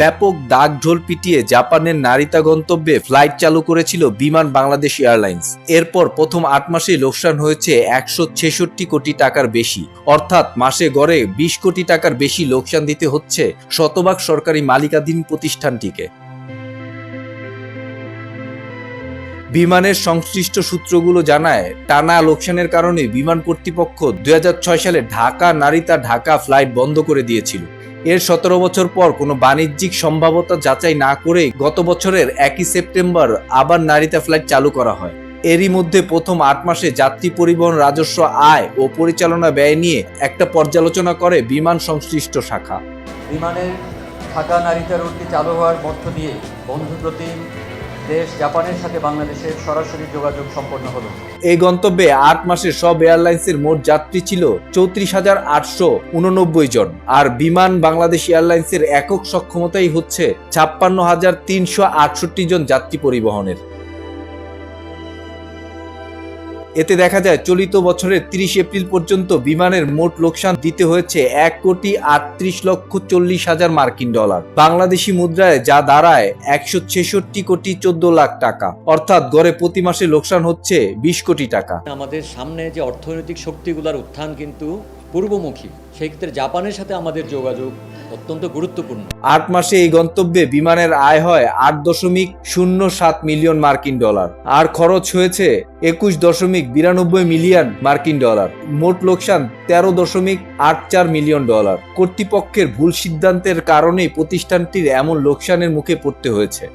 ব্যাপক দাগ ঢোল পিটিয়ে জাপানের নারিতা গন্তব্যে ফ্লাইট চালু করেছিল বিমান বাংলাদেশ এয়ারলাইন্স। এরপর প্রথম 8 মাসে লোকসান হয়েছে 166 কোটি টাকার বেশি, অর্থাৎ মাসে গড়ে 20 কোটি টাকার বেশি লোকসান দিতে হচ্ছে শতভাগ সরকারি মালিকাধীন প্রতিষ্ঠানটিকে। বিমানের সংশ্লিষ্ট সূত্রগুলো জানায়, টানা লোকসানের কারণে বিমান কর্তৃপক্ষ 2006 সালে ঢাকা ফ্লাইট বন্ধ করে দিয়েছিল। এর 17 বছর পর কোনো বাণিজ্যিক সম্ভাব্যতা যাচাই না করে গত বছরের 1 সেপ্টেম্বর আবার নারিতা ফ্লাইট চালু করা হয়। এরই মধ্যে প্রথম 8 মাসে যাত্রী পরিবহন রাজস্ব, আয় ও পরিচালনা ব্যয় নিয়ে একটা পর্যালোচনা করে বিমান সংশ্লিষ্ট শাখা। বিমানের ঢাকা নারিতা রুটটি চালু হওয়ার মধ্য দিয়ে বন্ধুপ্রতিম দেশ জাপানের সাথে বাংলাদেশের সরাসরি যোগাযোগ সম্পন্ন হলো। এই গন্তব্যে 8 মাসে সব এয়ারলাইন্সের মোট যাত্রী ছিল 34,889 জন, আর বিমান বাংলাদেশ এয়ারলাইন্সের একক সক্ষমতাই হচ্ছে 56,368 জন যাত্রী পরিবহনের। এতে দেখা যায় চলিত বছরের 30 এপ্রিল পর্যন্ত বিমানের মোট লোকসান দিতে হয়েছে 1,38,40,000 মার্কিন ডলার, বাংলাদেশি মুদ্রায় যা দাঁড়ায় 166,14,00,000 টাকা, অর্থাৎ গড়ে প্রতি মাসে লোকসান হচ্ছে 20 কোটি টাকা। আমাদের সামনে যে অর্থনৈতিক শক্তিগুলোর উত্থান কিন্তু পূর্বমুখী, সেই ক্ষেত্রে জাপানের সাথে আমাদের যোগাযোগ অত্যন্ত গুরুত্বপূর্ণ। 8 মাসে এই গন্তব্যে বিমানের আয় হয় 8.07 মিলিয়ন মার্কিন ডলার, আর খরচ হয়েছে 21.92 মিলিয়ন মার্কিন ডলার। মোট লোকসান 13.84 মিলিয়ন ডলার। কর্তৃপক্ষের ভুল সিদ্ধান্তের কারণেই প্রতিষ্ঠানটির এমন লোকসানের মুখে পড়তে হয়েছে।